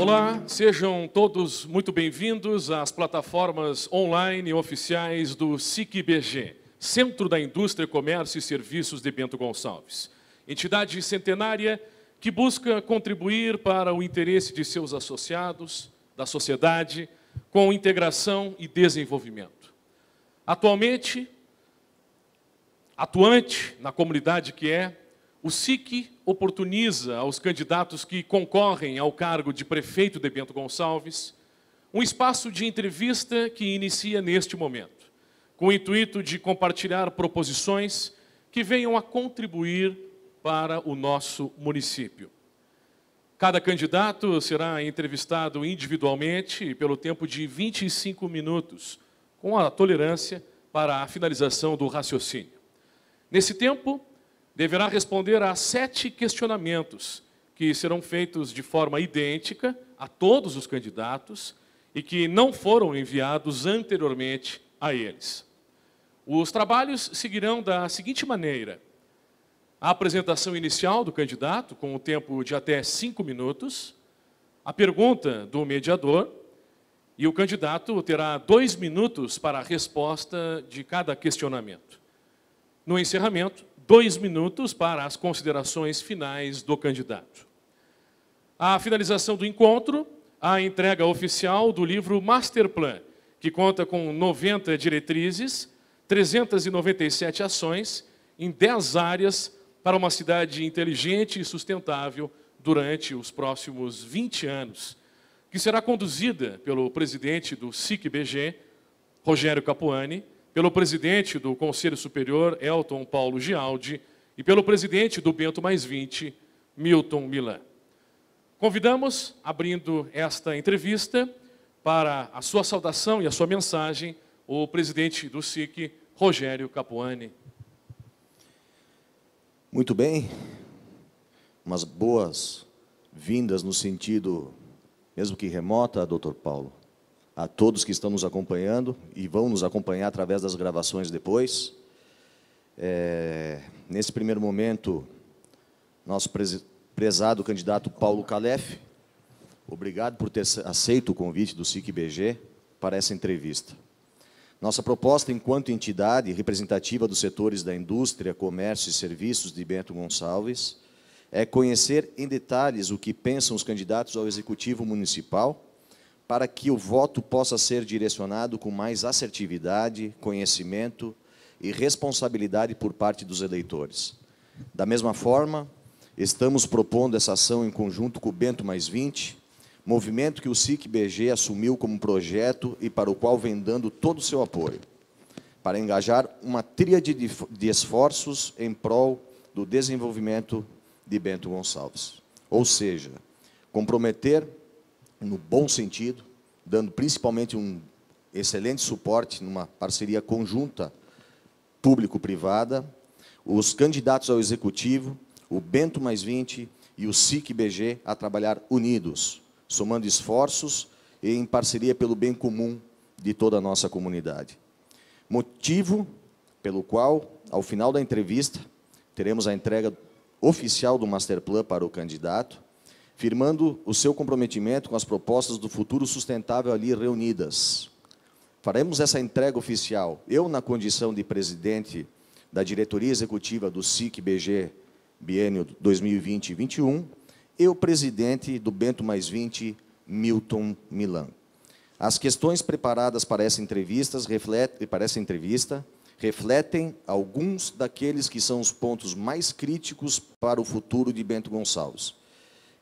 Olá, sejam todos muito bem-vindos às plataformas online oficiais do SIC-BG, Centro da Indústria, Comércio e Serviços de Bento Gonçalves. Entidade centenária que busca contribuir para o interesse de seus associados, da sociedade, com integração e desenvolvimento. Atuante na comunidade que é, o SIC oportuniza aos candidatos que concorrem ao cargo de prefeito de Bento Gonçalves um espaço de entrevista que inicia neste momento, com o intuito de compartilhar proposições que venham a contribuir para o nosso município. Cada candidato será entrevistado individualmente pelo tempo de 25 minutos, com a tolerância para a finalização do raciocínio. Nesse tempo, deverá responder a 7 questionamentos que serão feitos de forma idêntica a todos os candidatos e que não foram enviados anteriormente a eles. Os trabalhos seguirão da seguinte maneira: a apresentação inicial do candidato, com o tempo de até 5 minutos, a pergunta do mediador, e o candidato terá 2 minutos para a resposta de cada questionamento. No encerramento, 2 minutos para as considerações finais do candidato. A finalização do encontro, a entrega oficial do livro Masterplan, que conta com 90 diretrizes, 397 ações em 10 áreas para uma cidade inteligente e sustentável durante os próximos 20 anos, que será conduzida pelo presidente do SIC-BG, Rogério Capuani, pelo presidente do Conselho Superior, Elton Paulo Gialdi, e pelo presidente do Bento Mais 20, Milton Milan. Convidamos, abrindo esta entrevista, para a sua saudação e a sua mensagem, o presidente do SIC, Rogério Capuani. Muito bem, umas boas-vindas no sentido, mesmo que remota, doutor Paulo, a todos que estão nos acompanhando e vão nos acompanhar através das gravações depois. Nesse primeiro momento, nosso prezado candidato Paulo Calef, obrigado por ter aceito o convite do SIC-BG para essa entrevista. Nossa proposta, enquanto entidade representativa dos setores da indústria, comércio e serviços de Bento Gonçalves, é conhecer em detalhes o que pensam os candidatos ao Executivo Municipal, para que o voto possa ser direcionado com mais assertividade, conhecimento e responsabilidade por parte dos eleitores. Da mesma forma, estamos propondo essa ação em conjunto com o Bento Mais 20, movimento que o SIC-BG assumiu como projeto e para o qual vem dando todo o seu apoio, para engajar uma tríade de esforços em prol do desenvolvimento de Bento Gonçalves. Ou seja, comprometer no bom sentido, dando principalmente um excelente suporte numa parceria conjunta público-privada, os candidatos ao Executivo, o Bento Mais 20 e o SIC-BG a trabalhar unidos, somando esforços e em parceria pelo bem comum de toda a nossa comunidade. Motivo pelo qual, ao final da entrevista, teremos a entrega oficial do Masterplan para o candidato, firmando o seu comprometimento com as propostas do futuro sustentável ali reunidas. Faremos essa entrega oficial, eu na condição de presidente da diretoria executiva do SIC-BG biênio 2020-21 e o presidente do Bento Mais 20, Milton Milan. As questões preparadas para essa entrevista refletem alguns daqueles que são os pontos mais críticos para o futuro de Bento Gonçalves,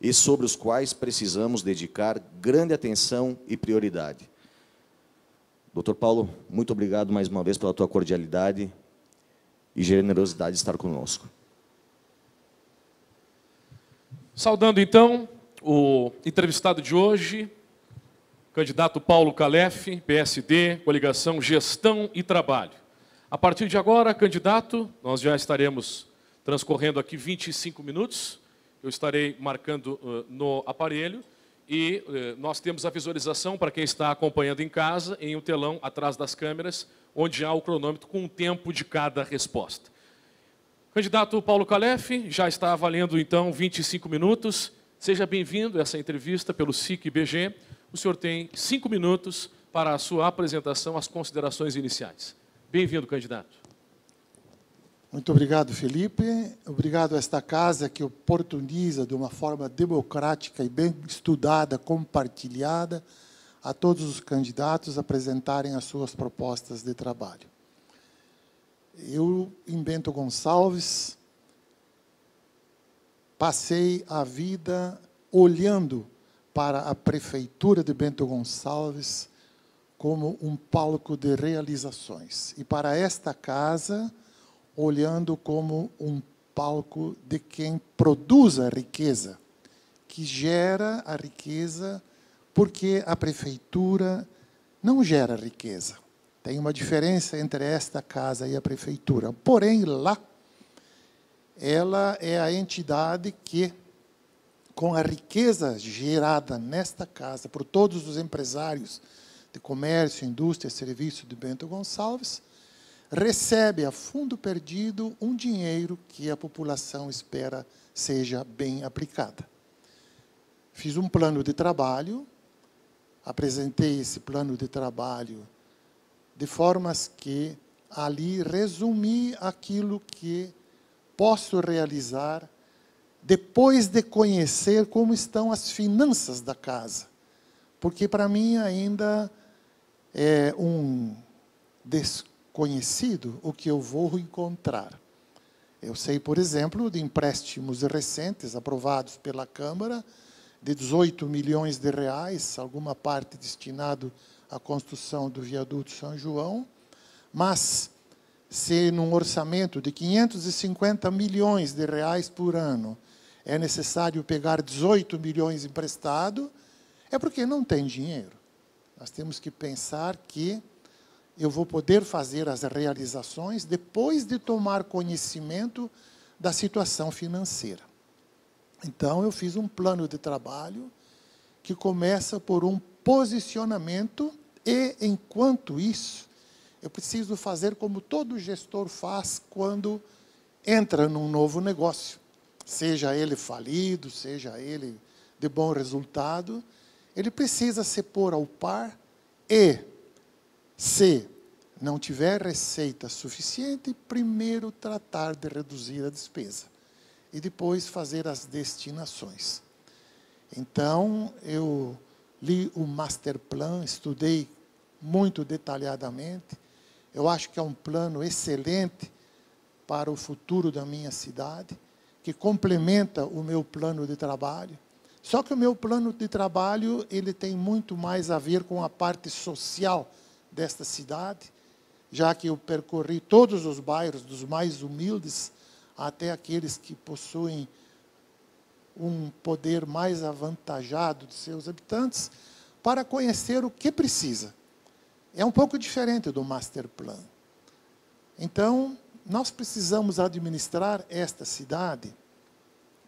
e sobre os quais precisamos dedicar grande atenção e prioridade. Doutor Paulo, muito obrigado mais uma vez pela tua cordialidade e generosidade de estar conosco. Saudando, então, o entrevistado de hoje, candidato Paulo Calef, PSD, coligação Gestão e Trabalho. A partir de agora, candidato, nós já estaremos transcorrendo aqui 25 minutos, eu estarei marcando no aparelho e nós temos a visualização para quem está acompanhando em casa, em um telão atrás das câmeras, onde há o cronômetro com o tempo de cada resposta. Candidato Paulo Calef, já está valendo então 25 minutos. Seja bem-vindo a essa entrevista pelo SIC-BG. O senhor tem 5 minutos para a sua apresentação, as considerações iniciais. Bem-vindo, candidato. Muito obrigado, Felipe. Obrigado a esta casa que oportuniza de uma forma democrática e bem estudada, compartilhada, a todos os candidatos apresentarem as suas propostas de trabalho. Eu, em Bento Gonçalves, passei a vida olhando para a Prefeitura de Bento Gonçalves como um palco de realizações. E para esta casa, olhando como um palco de quem produz a riqueza, que gera a riqueza, porque a Prefeitura não gera riqueza. Tem uma diferença entre esta casa e a Prefeitura. Porém, lá, ela é a entidade que, com a riqueza gerada nesta casa, por todos os empresários de comércio, indústria e serviço de Bento Gonçalves, recebe a fundo perdido um dinheiro que a população espera seja bem aplicada. Fiz um plano de trabalho, apresentei esse plano de trabalho de formas que ali resumi aquilo que posso realizar depois de conhecer como estão as finanças da casa. Porque, para mim, ainda é um desconhecido o que eu vou encontrar. Eu sei, por exemplo, de empréstimos recentes aprovados pela Câmara, de 18 milhões de reais, alguma parte destinado à construção do viaduto São João, mas se num orçamento de 550 milhões de reais por ano é necessário pegar 18 milhões emprestado, é porque não tem dinheiro. Nós temos que pensar que eu vou poder fazer as realizações depois de tomar conhecimento da situação financeira. Então, eu fiz um plano de trabalho que começa por um posicionamento e, enquanto isso, eu preciso fazer como todo gestor faz quando entra num novo negócio. Seja ele falido, seja ele de bom resultado, ele precisa se pôr ao par e, se não tiver receita suficiente, primeiro tratar de reduzir a despesa e depois fazer as destinações. Então, eu li o Master Plan, estudei muito detalhadamente. Eu acho que é um plano excelente para o futuro da minha cidade, que complementa o meu plano de trabalho. Só que o meu plano de trabalho ele tem muito mais a ver com a parte social desta cidade, já que eu percorri todos os bairros, dos mais humildes até aqueles que possuem um poder mais avantajado de seus habitantes, para conhecer o que precisa. É um pouco diferente do Master Plan. Então, nós precisamos administrar esta cidade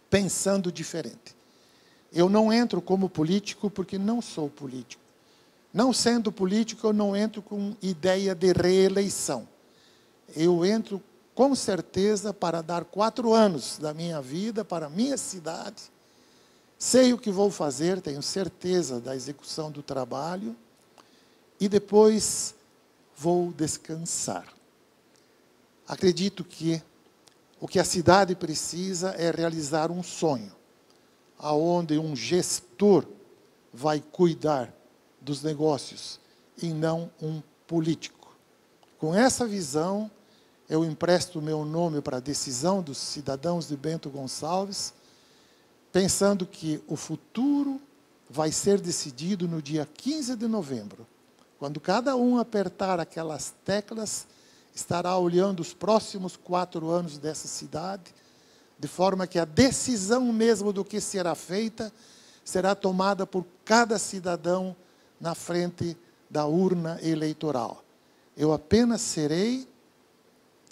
pensando diferente. Eu não entro como político porque não sou político. Não sendo político, eu não entro com ideia de reeleição. Eu entro com certeza para dar 4 anos da minha vida para a minha cidade. Sei o que vou fazer, tenho certeza da execução do trabalho e depois vou descansar. Acredito que o que a cidade precisa é realizar um sonho, aonde um gestor vai cuidar dos negócios e não um político. Com essa visão, eu empresto o meu nome para a decisão dos cidadãos de Bento Gonçalves, pensando que o futuro vai ser decidido no dia 15 de novembro. Quando cada um apertar aquelas teclas, estará olhando os próximos 4 anos dessa cidade, de forma que a decisão mesmo do que será feita será tomada por cada cidadão na frente da urna eleitoral. Eu apenas serei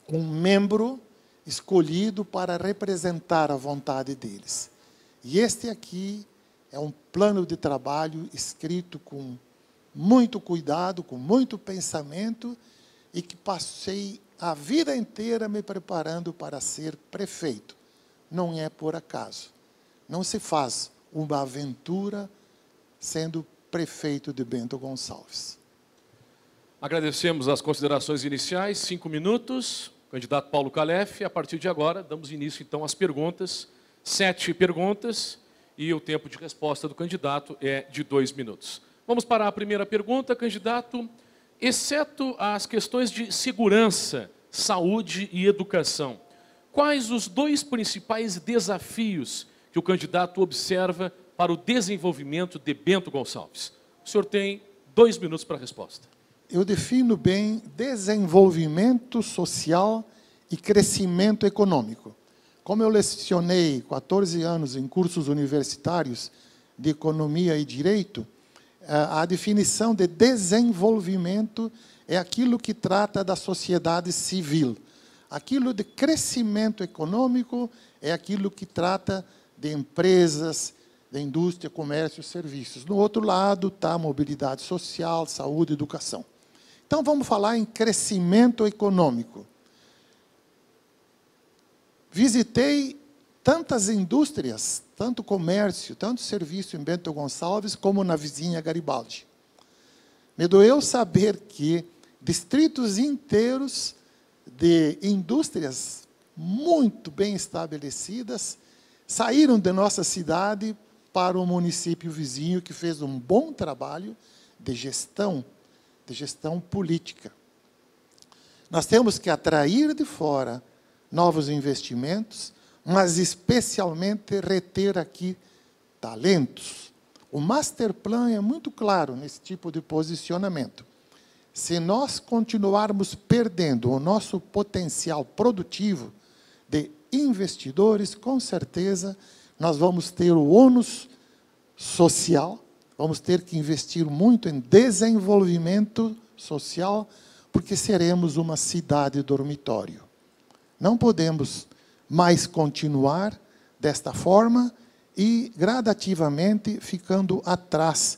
um membro escolhido para representar a vontade deles. E este aqui é um plano de trabalho escrito com muito cuidado, com muito pensamento, e que passei a vida inteira me preparando para ser prefeito. Não é por acaso. Não se faz uma aventura sendo prefeito de Bento Gonçalves. Agradecemos as considerações iniciais, 5 minutos. Candidato Paulo Calef, a partir de agora, damos início então às perguntas. 7 perguntas e o tempo de resposta do candidato é de 2 minutos. Vamos para a primeira pergunta, candidato. Exceto as questões de segurança, saúde e educação, quais os 2 principais desafios que o candidato observa para o desenvolvimento de Bento Gonçalves? O senhor tem 2 minutos para a resposta. Eu defino bem desenvolvimento social e crescimento econômico. Como eu lecionei 14 anos em cursos universitários de economia e direito, a definição de desenvolvimento é aquilo que trata da sociedade civil. Aquilo de crescimento econômico é aquilo que trata de empresas, de indústria, comércio e serviços. No outro lado está a mobilidade social, saúde e educação. Então, vamos falar em crescimento econômico. Visitei tantas indústrias, tanto comércio, tanto serviço em Bento Gonçalves, como na vizinha Garibaldi. Me doeu saber que distritos inteiros de indústrias muito bem estabelecidas saíram de nossa cidade para o município vizinho, que fez um bom trabalho de gestão política. Nós temos que atrair de fora novos investimentos, mas especialmente reter aqui talentos. O Master Plan é muito claro nesse tipo de posicionamento. Se nós continuarmos perdendo o nosso potencial produtivo de investidores, com certeza nós vamos ter o ônus social, vamos ter que investir muito em desenvolvimento social, porque seremos uma cidade dormitório. Não podemos mais continuar desta forma e, gradativamente, ficando atrás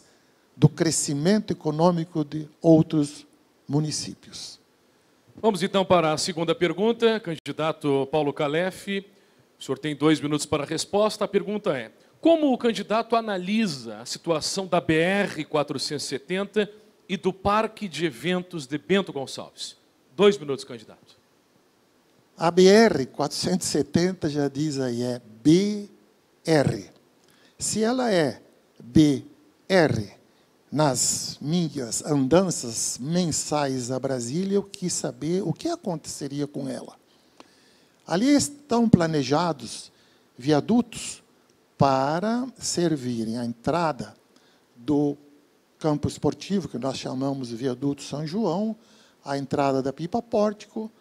do crescimento econômico de outros municípios. Vamos então para a segunda pergunta. Candidato Paulo Calef, o senhor tem 2 minutos para a resposta. A pergunta é: como o candidato analisa a situação da BR-470 e do Parque de Eventos de Bento Gonçalves? 2 minutos, candidato. A BR-470, já diz aí, é BR. Se ela é BR nas minhas andanças mensais a Brasília, eu quis saber o que aconteceria com ela. Ali estão planejados viadutos para servirem a entrada do campo esportivo, que nós chamamos de Viaduto São João, a entrada da Pipa Pórtico,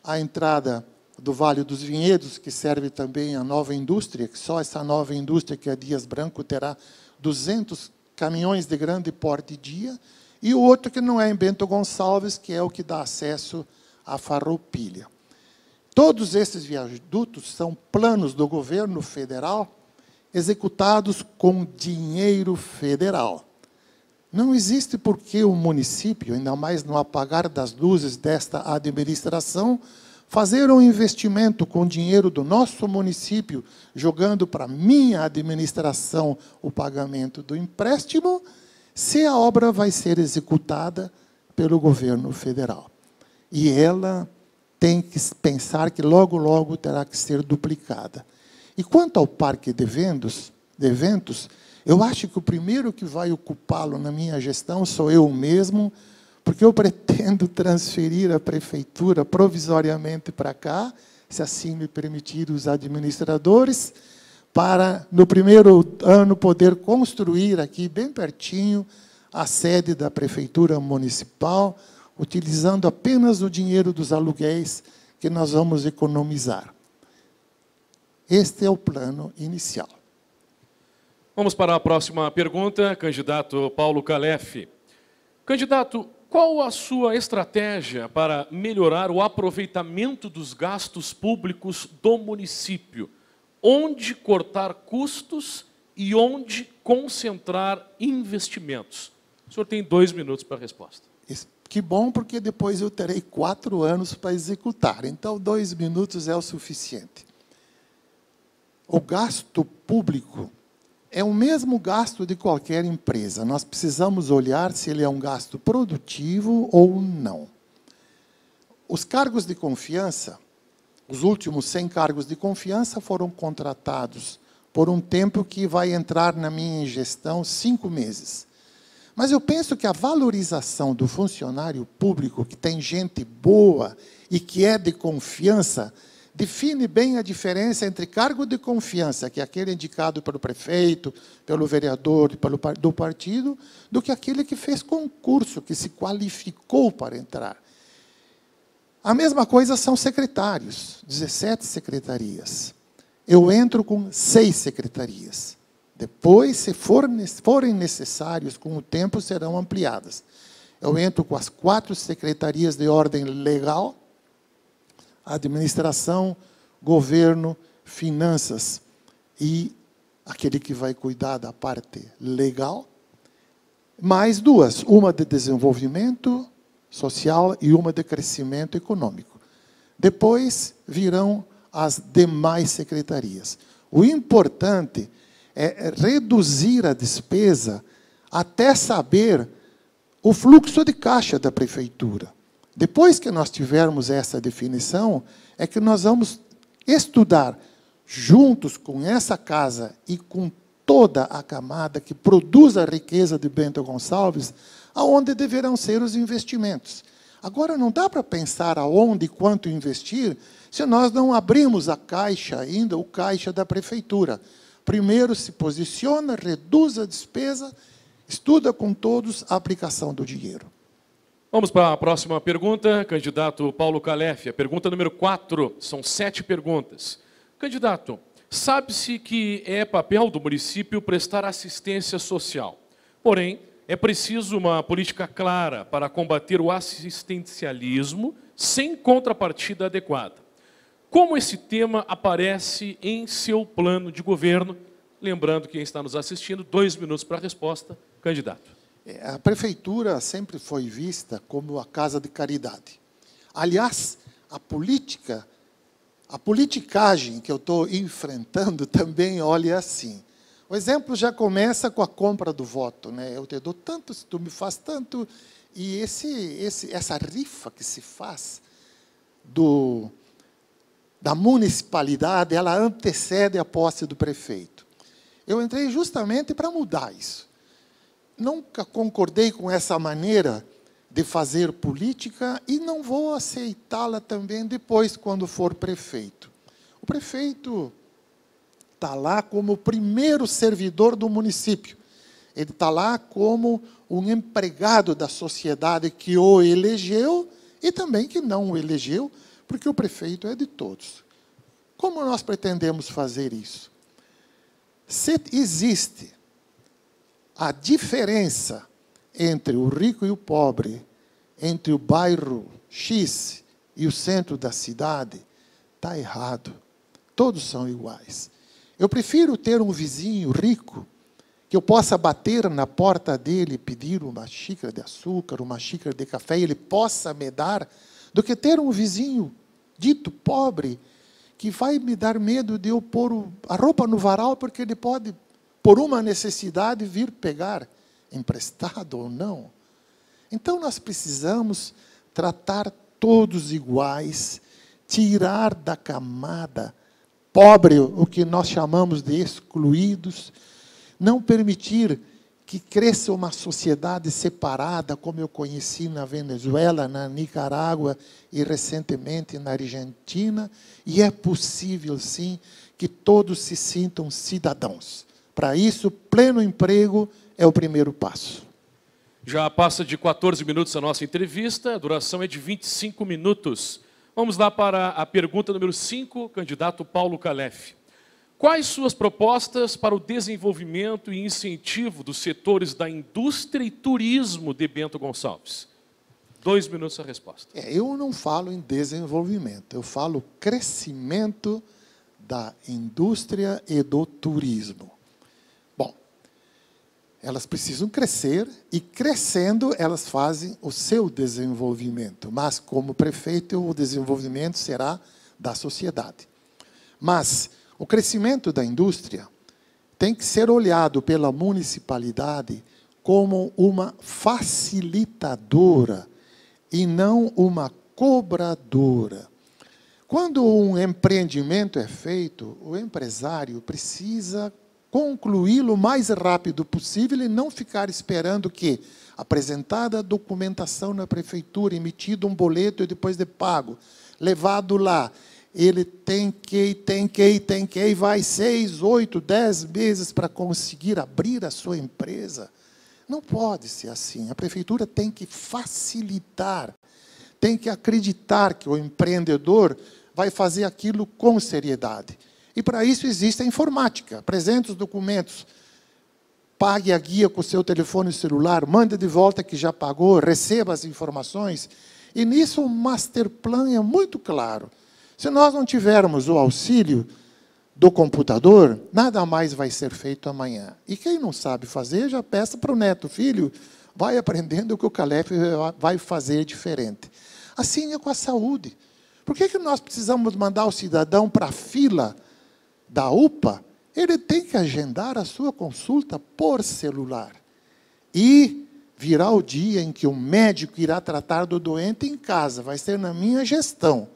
a entrada do Vale dos Vinhedos, que serve também a nova indústria, que só essa nova indústria, que é a Dias Branco, terá 200 caminhões de grande porte dia, e o outro que não é em Bento Gonçalves, que é o que dá acesso à Farroupilha. Todos esses viadutos são planos do governo federal, executados com dinheiro federal. Não existe por que o município, ainda mais no apagar das luzes desta administração, fazer um investimento com dinheiro do nosso município, jogando para a minha administração o pagamento do empréstimo, se a obra vai ser executada pelo governo federal. E ela tem que pensar que logo, logo terá que ser duplicada. E quanto ao parque de eventos, eu acho que o primeiro que vai ocupá-lo na minha gestão sou eu mesmo, porque eu pretendo transferir a prefeitura provisoriamente para cá, se assim me permitir os administradores, para, no primeiro ano, poder construir aqui, bem pertinho, a sede da prefeitura municipal, utilizando apenas o dinheiro dos aluguéis que nós vamos economizar. Este é o plano inicial. Vamos para a próxima pergunta, candidato Paulo Calef. Candidato, qual a sua estratégia para melhorar o aproveitamento dos gastos públicos do município? Onde cortar custos e onde concentrar investimentos? O senhor tem 2 minutos para a resposta. Que bom, porque depois eu terei 4 anos para executar. Então, 2 minutos é o suficiente. O gasto público é o mesmo gasto de qualquer empresa. Nós precisamos olhar se ele é um gasto produtivo ou não. Os cargos de confiança, os últimos 100 cargos de confiança foram contratados por um tempo que vai entrar na minha gestão 5 meses. Mas eu penso que a valorização do funcionário público, que tem gente boa e que é de confiança, define bem a diferença entre cargo de confiança, que é aquele indicado pelo prefeito, pelo vereador, do partido, do que aquele que fez concurso, que se qualificou para entrar. A mesma coisa são secretários, 17 secretarias. Eu entro com 6 secretarias. Depois, se forem necessários, com o tempo, serão ampliadas. Eu entro com as 4 secretarias de ordem legal, administração, governo, finanças e aquele que vai cuidar da parte legal, mais 2, uma de desenvolvimento social e uma de crescimento econômico. Depois virão as demais secretarias. O importante é reduzir a despesa até saber o fluxo de caixa da prefeitura. Depois que nós tivermos essa definição, é que nós vamos estudar, juntos com essa casa e com toda a camada que produz a riqueza de Bento Gonçalves, aonde deverão ser os investimentos. Agora, não dá para pensar aonde e quanto investir se nós não abrimos a caixa ainda, o caixa da prefeitura. Primeiro se posiciona, reduz a despesa, estuda com todos a aplicação do dinheiro. Vamos para a próxima pergunta, candidato Paulo Calef. A pergunta número 4, são 7 perguntas. Candidato, sabe-se que é papel do município prestar assistência social. Porém, é preciso uma política clara para combater o assistencialismo sem contrapartida adequada. Como esse tema aparece em seu plano de governo? Lembrando que quem está nos assistindo, 2 minutos para a resposta, candidato. A prefeitura sempre foi vista como a casa de caridade. Aliás, a politicagem que eu estou enfrentando também olha assim. O exemplo já começa com a compra do voto, né? Eu te dou tanto, se tu me faz tanto. E essa rifa que se faz da municipalidade, ela antecede a posse do prefeito. Eu entrei justamente para mudar isso. Nunca concordei com essa maneira de fazer política e não vou aceitá-la também depois, quando for prefeito. O prefeito está lá como o primeiro servidor do município. Ele está lá como um empregado da sociedade que o elegeu e também que não o elegeu, porque o prefeito é de todos. Como nós pretendemos fazer isso? Se existe a diferença entre o rico e o pobre, entre o bairro X e o centro da cidade, está errado. Todos são iguais. Eu prefiro ter um vizinho rico, que eu possa bater na porta dele e pedir uma xícara de açúcar, uma xícara de café, e ele possa me dar, do que ter um vizinho dito pobre, que vai me dar medo de eu pôr a roupa no varal, porque ele pode, por uma necessidade, vir pegar, emprestado ou não. Então, nós precisamos tratar todos iguais, tirar da camada pobre o que nós chamamos de excluídos, não permitir que cresça uma sociedade separada, como eu conheci na Venezuela, na Nicarágua e recentemente na Argentina, e é possível, sim, que todos se sintam cidadãos. Para isso, pleno emprego é o primeiro passo. Já passa de 14 minutos a nossa entrevista, a duração é de 25 minutos. Vamos lá para a pergunta número 5, candidato Paulo Calef. Quais suas propostas para o desenvolvimento e incentivo dos setores da indústria e turismo de Bento Gonçalves? 2 minutos a resposta. Eu não falo em desenvolvimento, eu falo crescimento da indústria e do turismo. Bom, elas precisam crescer e, crescendo, elas fazem o seu desenvolvimento. Mas, como prefeito, o desenvolvimento será da sociedade. Mas o crescimento da indústria tem que ser olhado pela municipalidade como uma facilitadora e não uma cobradora. Quando um empreendimento é feito, o empresário precisa concluí-lo o mais rápido possível e não ficar esperando que, apresentada a documentação na prefeitura, emitido um boleto e depois de pago, levado lá, ele tem que, e vai 6, 8, 10 meses para conseguir abrir a sua empresa. Não pode ser assim. A prefeitura tem que facilitar, tem que acreditar que o empreendedor vai fazer aquilo com seriedade. E para isso existe a informática. Apresente os documentos, pague a guia com o seu telefone celular, mande de volta que já pagou, receba as informações. E nisso o master plan é muito claro. Se nós não tivermos o auxílio do computador, nada mais vai ser feito amanhã. E quem não sabe fazer, já peça para o neto, filho, vai aprendendo o que o Calef vai fazer diferente. Assim é com a saúde. Por que nós precisamos mandar o cidadão para a fila da UPA? Ele tem que agendar a sua consulta por celular. E virá o dia em que o médico irá tratar do doente em casa, vai ser na minha gestão.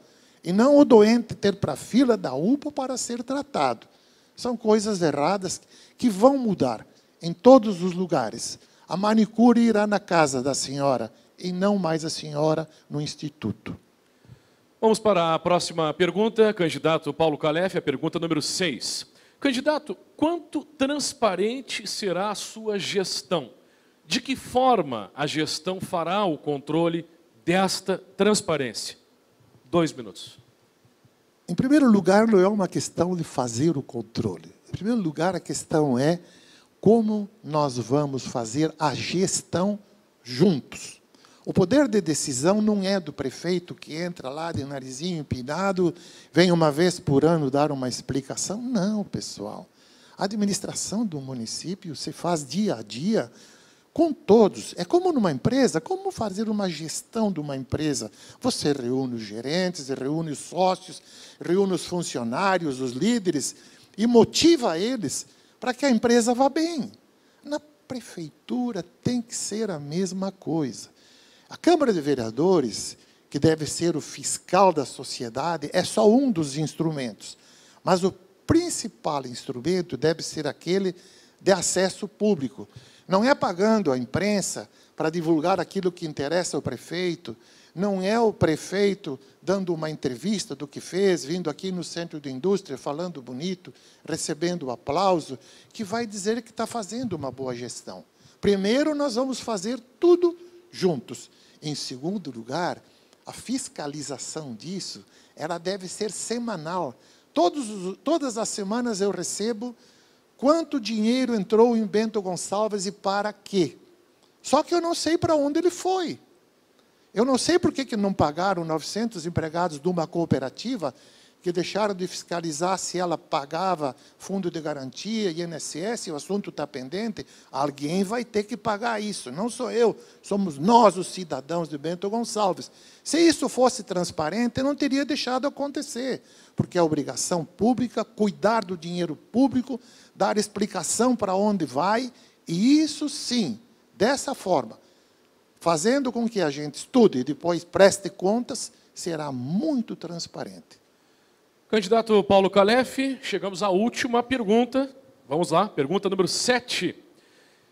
E não o doente ter para a fila da UPA para ser tratado. São coisas erradas que vão mudar em todos os lugares. A manicure irá na casa da senhora e não mais a senhora no instituto. Vamos para a próxima pergunta, candidato Paulo Calef, a pergunta número 6. Candidato, quanto transparente será a sua gestão? De que forma a gestão fará o controle desta transparência? 2 minutos. Em primeiro lugar, não é uma questão de fazer o controle. Em primeiro lugar, a questão é como nós vamos fazer a gestão juntos. O poder de decisão não é do prefeito que entra lá de narizinho empinado, vem uma vez por ano dar uma explicação. Não, pessoal. A administração do município se faz dia a dia com todos. É como numa empresa, como fazer uma gestão de uma empresa. Você reúne os gerentes, reúne os sócios, reúne os funcionários, os líderes, e motiva eles para que a empresa vá bem. Na prefeitura tem que ser a mesma coisa. A Câmara de Vereadores, que deve ser o fiscal da sociedade, é só um dos instrumentos. Mas o principal instrumento deve ser aquele de acesso público. Não é pagando a imprensa para divulgar aquilo que interessa ao prefeito, não é o prefeito dando uma entrevista do que fez, vindo aqui no Centro de Indústria, falando bonito, recebendo aplauso, que vai dizer que está fazendo uma boa gestão. Primeiro, nós vamos fazer tudo juntos. Em segundo lugar, a fiscalização disso, ela deve ser semanal. Todas as semanas eu recebo quanto dinheiro entrou em Bento Gonçalves e para quê. Só que eu não sei para onde ele foi. Eu não sei por que não pagaram 900 empregados de uma cooperativa que deixaram de fiscalizar se ela pagava fundo de garantia, INSS, o assunto está pendente. Alguém vai ter que pagar isso, não sou eu, somos nós os cidadãos de Bento Gonçalves. Se isso fosse transparente, eu não teria deixado acontecer, porque é obrigação pública cuidar do dinheiro público, dar explicação para onde vai, e isso sim, dessa forma, fazendo com que a gente estude e depois preste contas, será muito transparente. Candidato Paulo Calef, chegamos à última pergunta. Vamos lá, pergunta número 7.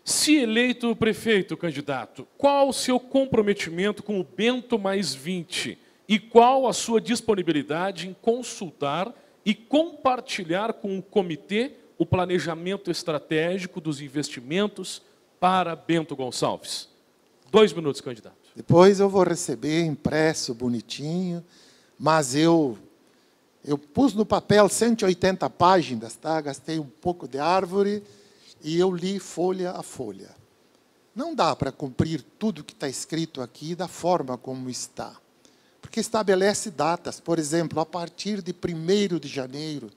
Se eleito prefeito, candidato, qual o seu comprometimento com o Bento mais 20 e qual a sua disponibilidade em consultar e compartilhar com o comitê o planejamento estratégico dos investimentos para Bento Gonçalves? 2 minutos, candidato. Depois eu vou receber impresso, bonitinho, mas eu pus no papel 180 páginas, tá? Gastei um pouco de árvore e eu li folha a folha. Não dá para cumprir tudo que está escrito aqui da forma como está. Porque estabelece datas, por exemplo, a partir de 1º de janeiro.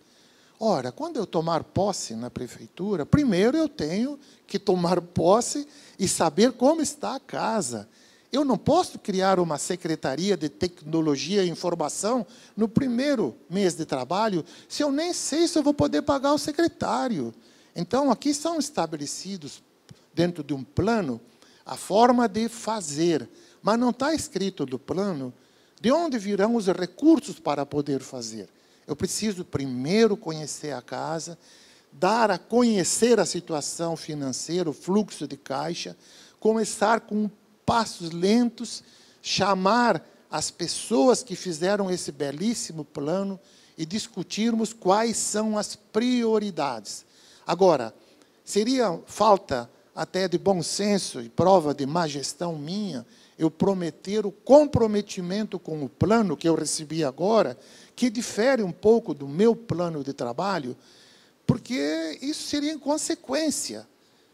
Ora, quando eu tomar posse na prefeitura, primeiro eu tenho que tomar posse e saber como está a casa. Eu não posso criar uma secretaria de tecnologia e informação no primeiro mês de trabalho, se eu nem sei se eu vou poder pagar o secretário. Então, aqui são estabelecidos, dentro de um plano, a forma de fazer, mas não está escrito no plano de onde virão os recursos para poder fazer. Eu preciso primeiro conhecer a casa, dar a conhecer a situação financeira, o fluxo de caixa, começar com passos lentos, chamar as pessoas que fizeram esse belíssimo plano e discutirmos quais são as prioridades. Agora, seria falta até de bom senso e prova de má gestão minha eu prometer o comprometimento com o plano que eu recebi agora, que difere um pouco do meu plano de trabalho, porque isso seria inconsequência.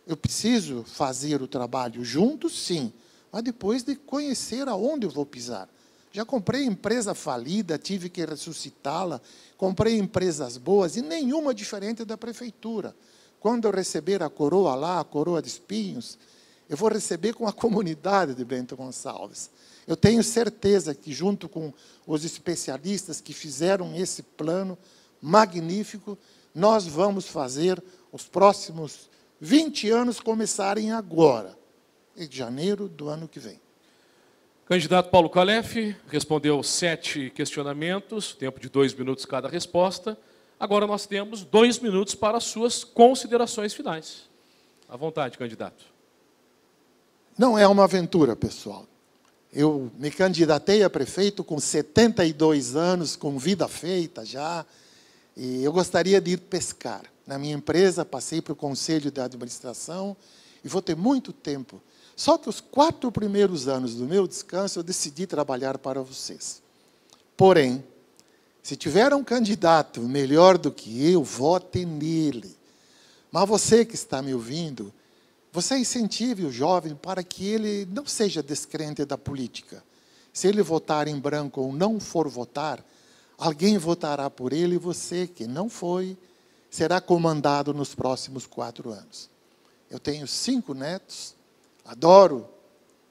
Eu preciso fazer o trabalho junto, sim, mas depois de conhecer aonde eu vou pisar. Já comprei empresa falida, tive que ressuscitá-la, comprei empresas boas, e nenhuma diferente da prefeitura. Quando eu receber a coroa lá, a coroa de espinhos, eu vou receber com a comunidade de Bento Gonçalves. Eu tenho certeza que, junto com os especialistas que fizeram esse plano magnífico, nós vamos fazer os próximos 20 anos começarem agora, em janeiro do ano que vem. Candidato Paulo Calef respondeu 7 questionamentos, tempo de 2 minutos cada resposta. Agora nós temos 2 minutos para as suas considerações finais. À vontade, candidato. Não é uma aventura, pessoal. Eu me candidatei a prefeito com 72 anos, com vida feita já, e eu gostaria de ir pescar. Na minha empresa, passei para o conselho de administração, e vou ter muito tempo. Só que os 4 primeiros anos do meu descanso, eu decidi trabalhar para vocês. Porém, se tiver um candidato melhor do que eu, vote nele. Mas você que está me ouvindo, você incentive o jovem para que ele não seja descrente da política. Se ele votar em branco ou não for votar, alguém votará por ele e você, que não foi, será comandado nos próximos 4 anos. Eu tenho 5 netos, adoro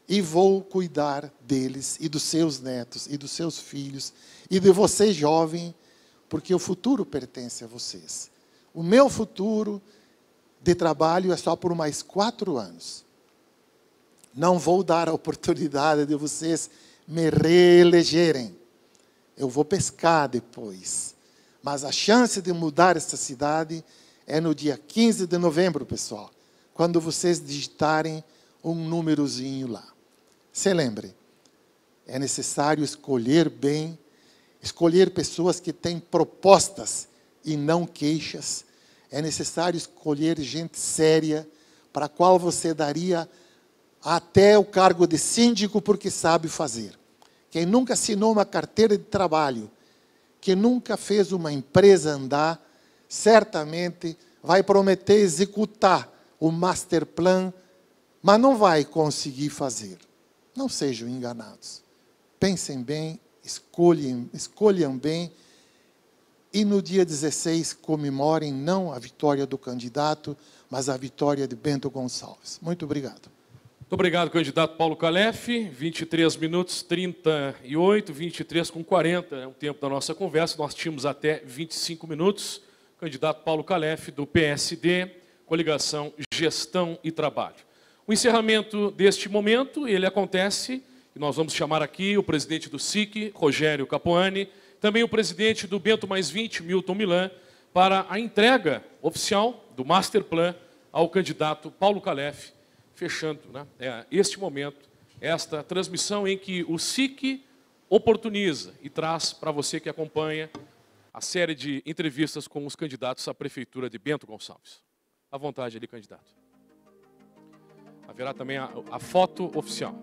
e vou cuidar deles e dos seus netos e dos seus filhos e de você, jovem, porque o futuro pertence a vocês. O meu futuro de trabalho é só por mais 4 anos. Não vou dar a oportunidade de vocês me reelegerem. Eu vou pescar depois. Mas a chance de mudar essa cidade é no dia 15 de novembro, pessoal, quando vocês digitarem um númerozinho lá. Se lembre, é necessário escolher bem, escolher pessoas que têm propostas e não queixas. É necessário escolher gente séria, para a qual você daria até o cargo de síndico, porque sabe fazer. Quem nunca assinou uma carteira de trabalho, que nunca fez uma empresa andar, certamente vai prometer executar o master plan, mas não vai conseguir fazer. Não sejam enganados. Pensem bem, escolham bem, e no dia 16 comemorem não a vitória do candidato, mas a vitória de Bento Gonçalves. Muito obrigado. Muito obrigado, candidato Paulo Calef. 23 minutos 38, 23 com 40 é o tempo da nossa conversa. Nós tínhamos até 25 minutos. Candidato Paulo Calef, do PSD, coligação Gestão e Trabalho. O encerramento deste momento, ele acontece, e nós vamos chamar aqui o presidente do SIC, Rogério Capuani, também o presidente do Bento Mais 20, Milton Milan, para a entrega oficial do Master Plan ao candidato Paulo Calef, fechando, né, este momento, esta transmissão em que o SIC oportuniza e traz para você que acompanha a série de entrevistas com os candidatos à Prefeitura de Bento Gonçalves. À vontade ali, candidato. Haverá também a foto oficial.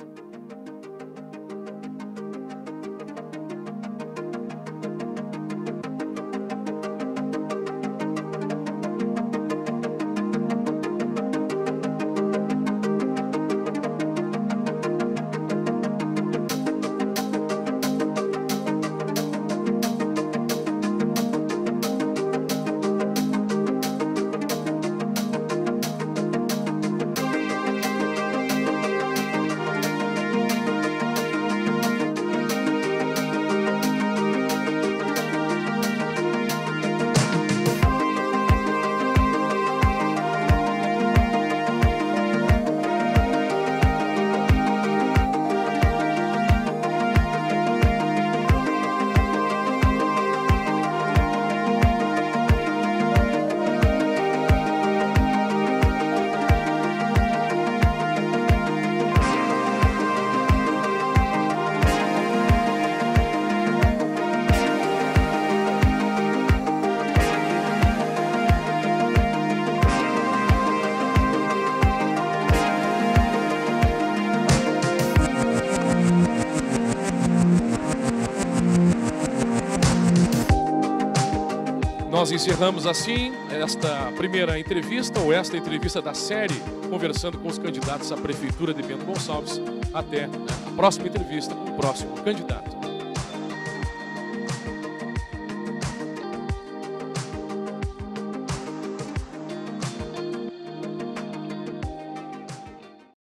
Nós encerramos assim esta primeira entrevista, ou esta entrevista da série, conversando com os candidatos à Prefeitura de Bento Gonçalves. Até a próxima entrevista com o próximo candidato.